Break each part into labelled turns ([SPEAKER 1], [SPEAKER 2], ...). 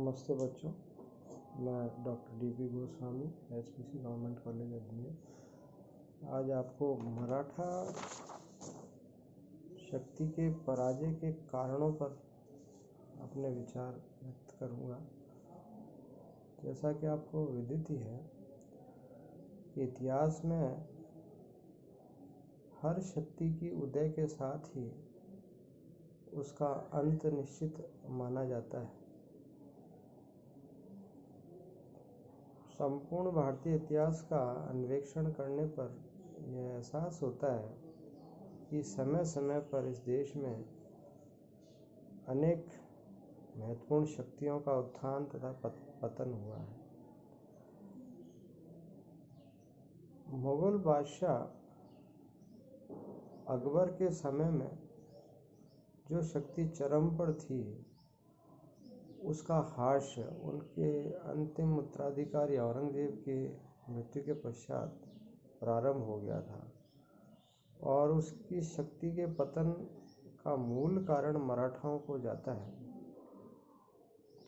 [SPEAKER 1] नमस्ते बच्चों, मैं doctor D P. Goswami, HPC government college Ajmer. आज आपको मराठा शक्ति के पराजय के कारणों पर अपने विचार व्यक्त करूंगा। जैसा कि आपको विदित ही है कि इतिहास में हर शक्ति की उदय के साथ ही उसका अंत निश्चित माना जाता है। संपूर्ण भारतीय इतिहास का अन्वेषण करने पर यह एहसास होता है कि समय समय पर इस देश में अनेक महत्वपूर्ण शक्तियों का उत्थान तथा पतन हुआ है। मुगल बादशाह अकबर के समय में जो शक्ति चरम पर थी, उसका ह्रास उनके अंतिम उत्तराधिकारी औरंगजेब के मृत्यु के पश्चात प्रारंभ हो गया था और उसकी शक्ति के पतन का मूल कारण मराठाओं को जाता है।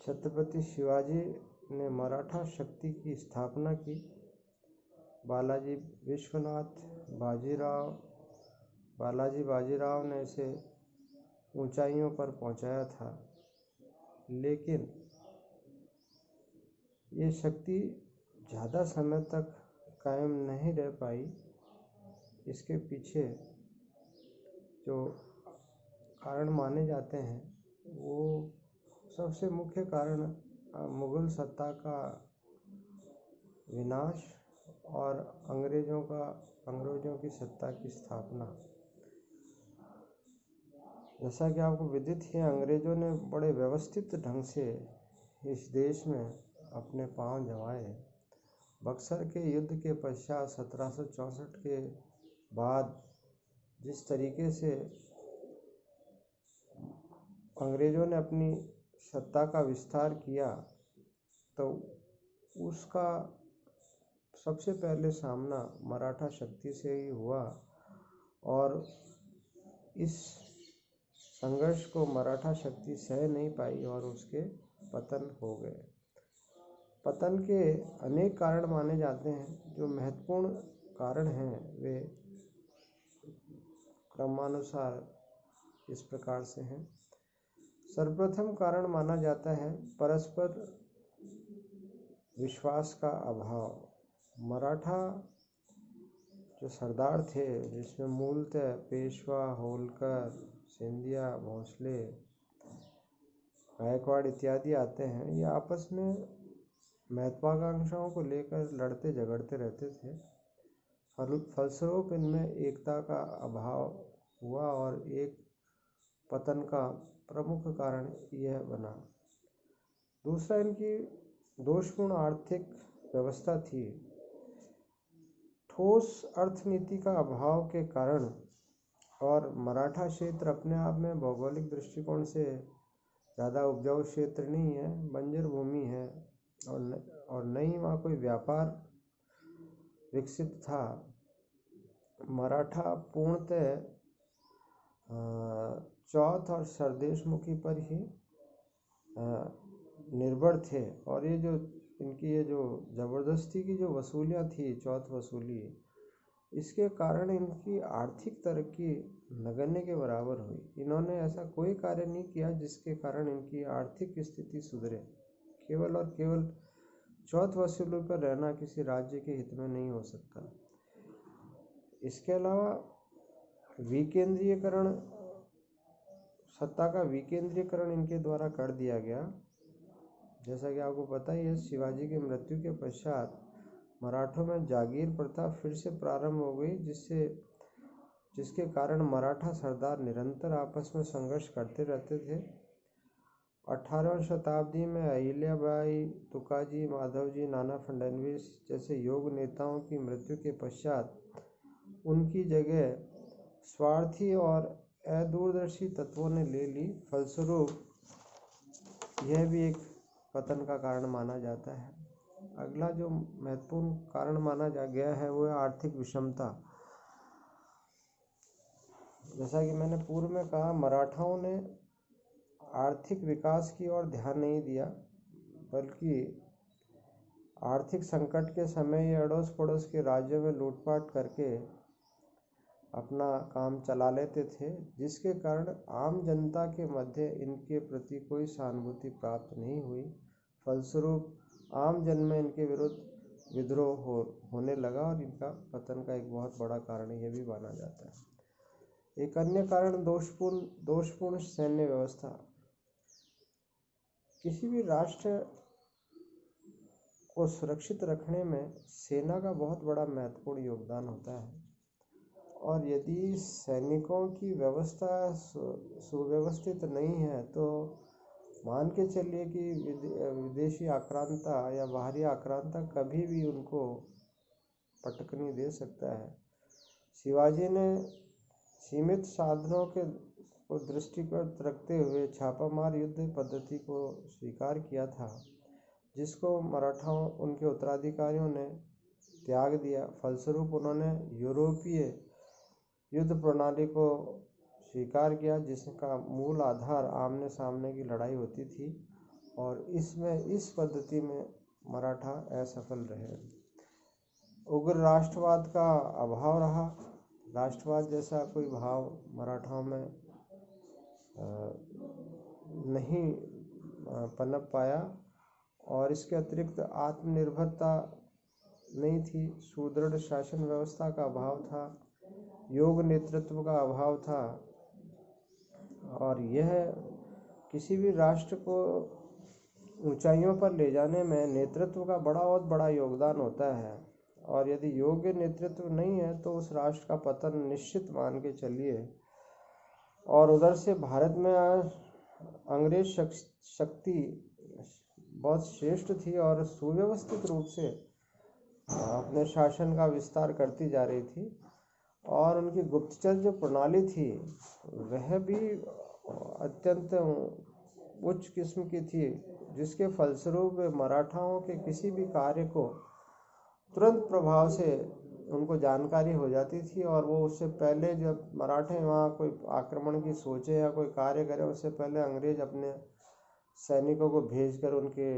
[SPEAKER 1] छत्रपति शिवाजी ने मराठा शक्ति की स्थापना की। बालाजी विश्वनाथ बालाजी बाजीराव ने इसे ऊंचाइयों पर पहुंचाया था, लेकिन ये शक्ति ज़्यादा समय तक कायम नहीं रह पाई। इसके पीछे जो कारण माने जाते हैं, वो सबसे मुख्य कारण मुगल सत्ता का विनाश और अंग्रेजों की सत्ता की स्थापना। जैसा कि आपको विदित है, अंग्रेजों ने बड़े व्यवस्थित ढंग से इस देश में अपने पांव जमाए। बक्सर के युद्ध के पश्चात 1764 के बाद जिस तरीके से अंग्रेजों ने अपनी सत्ता का विस्तार किया, तो उसका सबसे पहले सामना मराठा शक्ति से ही हुआ और इस संघर्ष को मराठा शक्ति सह नहीं पाई और उसके पतन हो गए। पतन के अनेक कारण माने जाते हैं। जो महत्वपूर्ण कारण हैं वे क्रमानुसार इस प्रकार से हैं। सर्वप्रथम कारण माना जाता है परस्पर विश्वास का अभाव। मराठा जो सरदार थे, जिसमें मूलतः पेशवा, होलकर, सिंधिया, भोसले, गायकवाड़ इत्यादि आते हैं, ये आपस में महत्वाकांक्षाओं को लेकर लड़ते झगड़ते रहते थे। फलस्वरूप इनमें एकता का अभाव हुआ और एक पतन का प्रमुख कारण यह बना। दूसरा, इनकी दोषपूर्ण आर्थिक व्यवस्था थी। ठोस अर्थनीति का अभाव के कारण और मराठा क्षेत्र अपने आप में भौगोलिक दृष्टिकोण से ज़्यादा उपजाऊ क्षेत्र नहीं है, बंजर भूमि है और न ही वहाँ कोई व्यापार विकसित था। मराठा पूर्णतः चौथ और सरदेशमुखी पर ही निर्भर थे और ये जो ज़बरदस्ती की जो वसूलियाँ थी, चौथ वसूली, इसके कारण इनकी आर्थिक तरक्की नगण्य के बराबर हुई। इन्होंने ऐसा कोई कार्य नहीं किया जिसके कारण इनकी आर्थिक स्थिति सुधरे। केवल और केवल चौथ वसूली पर रहना किसी राज्य के हित में नहीं हो सकता। इसके अलावा सत्ता का विकेंद्रीकरण इनके द्वारा कर दिया गया। जैसा कि आपको पता ही है, शिवाजी की मृत्यु के पश्चात मराठों में जागीर प्रथा फिर से प्रारंभ हो गई, जिसके कारण मराठा सरदार निरंतर आपस में संघर्ष करते रहते थे। 18वीं शताब्दी में अहिल्याबाई, तुकाजी, माधवजी, नाना फडणवीस जैसे योग नेताओं की मृत्यु के पश्चात उनकी जगह स्वार्थी और अदूरदर्शी तत्वों ने ले ली। फलस्वरूप यह भी एक पतन का कारण माना जाता है। अगला जो महत्वपूर्ण कारण माना गया है वो है आर्थिक विषमता। जैसा कि मैंने पूर्व में कहा, मराठाओं ने आर्थिक विकास की ओर ध्यान नहीं दिया। बल्कि आर्थिक संकट के समय ये अड़ोस पड़ोस के राज्यों में लूटपाट करके अपना काम चला लेते थे, जिसके कारण आम जनता के मध्य इनके प्रति कोई सहानुभूति प्राप्त नहीं हुई। फलस्वरूप आम जन में इनके विरुद्ध विद्रोह होने लगा और इनका पतन का एक बहुत बड़ा कारण यह भी माना जाता है। एक अन्य कारण दोषपूर्ण सैन्य व्यवस्था। किसी भी राष्ट्र को सुरक्षित रखने में सेना का बहुत बड़ा महत्वपूर्ण योगदान होता है, और यदि सैनिकों की व्यवस्था सुव्यवस्थित नहीं है तो मान के चलिए कि विदेशी आक्रांता या बाहरी आक्रांता कभी भी उनको पटकनी दे सकता है। शिवाजी ने सीमित साधनों को दृष्टिगत रखते हुए छापामार युद्ध पद्धति को स्वीकार किया था, जिसको मराठाओं उनके उत्तराधिकारियों ने त्याग दिया। फलस्वरूप उन्होंने यूरोपीय युद्ध प्रणाली को स्वीकार किया, जिसका मूल आधार आमने सामने की लड़ाई होती थी, और इस पद्धति में मराठा असफल रहे। उग्र राष्ट्रवाद का अभाव रहा। राष्ट्रवाद जैसा कोई भाव मराठाओं में नहीं पनप पाया, और इसके अतिरिक्त आत्मनिर्भरता नहीं थी। सुदृढ़ शासन व्यवस्था का अभाव था, योग नेतृत्व का अभाव था, और यह किसी भी राष्ट्र को ऊंचाइयों पर ले जाने में नेतृत्व का बहुत बड़ा योगदान होता है, और यदि योग्य नेतृत्व नहीं है तो उस राष्ट्र का पतन निश्चित मान के चलिए। और उधर से भारत में अंग्रेज शक्ति बहुत श्रेष्ठ थी और सुव्यवस्थित रूप से अपने शासन का विस्तार करती जा रही थी, और उनकी गुप्तचर जो प्रणाली थी वह भी अत्यंत उच्च किस्म की थी, जिसके फलस्वरूप मराठाओं के किसी भी कार्य को तुरंत प्रभाव से उनको जानकारी हो जाती थी, और वो उससे पहले जब मराठे वहाँ कोई आक्रमण की सोचे या कोई कार्य करे, उससे पहले अंग्रेज अपने सैनिकों को भेजकर उनके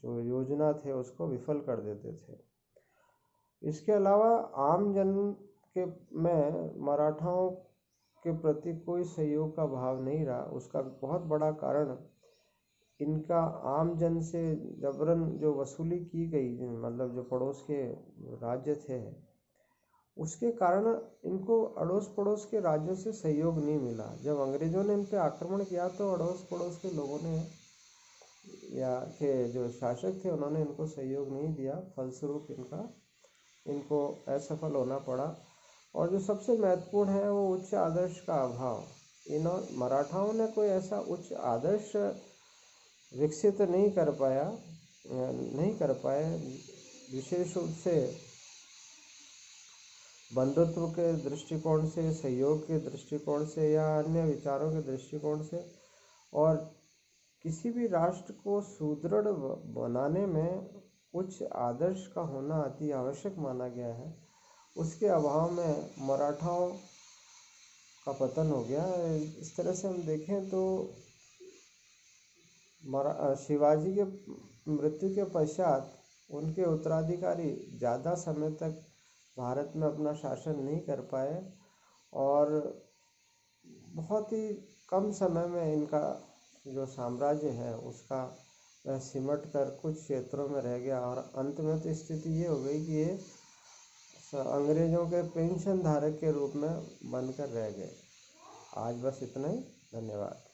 [SPEAKER 1] जो योजना थे उसको विफल कर देते थे। इसके अलावा आम जन के में मराठाओं के प्रति कोई सहयोग का भाव नहीं रहा। उसका बहुत बड़ा कारण इनका आम जन से जबरन जो वसूली की गई, मतलब जो पड़ोस के राज्य थे, उसके कारण इनको अड़ोस पड़ोस के राज्यों से सहयोग नहीं मिला। जब अंग्रेजों ने इन पे आक्रमण किया तो अड़ोस पड़ोस के लोगों ने या के जो शासक थे उन्होंने इनको सहयोग नहीं दिया। फलस्वरूप इनको असफल होना पड़ा। और जो सबसे महत्वपूर्ण है वो उच्च आदर्श का अभाव। मराठाओं ने कोई ऐसा उच्च आदर्श विकसित नहीं कर पाए, विशेष रूप से बंधुत्व के दृष्टिकोण से, सहयोग के दृष्टिकोण से या अन्य विचारों के दृष्टिकोण से। और किसी भी राष्ट्र को सुदृढ़ बनाने में उच्च आदर्श का होना अति आवश्यक माना गया है। उसके अभाव में मराठाओं का पतन हो गया। इस तरह से हम देखें तो शिवाजी के मृत्यु के पश्चात उनके उत्तराधिकारी ज़्यादा समय तक भारत में अपना शासन नहीं कर पाए, और बहुत ही कम समय में इनका जो साम्राज्य है उसका वह सिमट कर कुछ क्षेत्रों में रह गया, और अंत में तो स्थिति ये हो गई कि ये अंग्रेज़ों के पेंशन धारक के रूप में बनकर रह गए। आज बस इतना ही। धन्यवाद।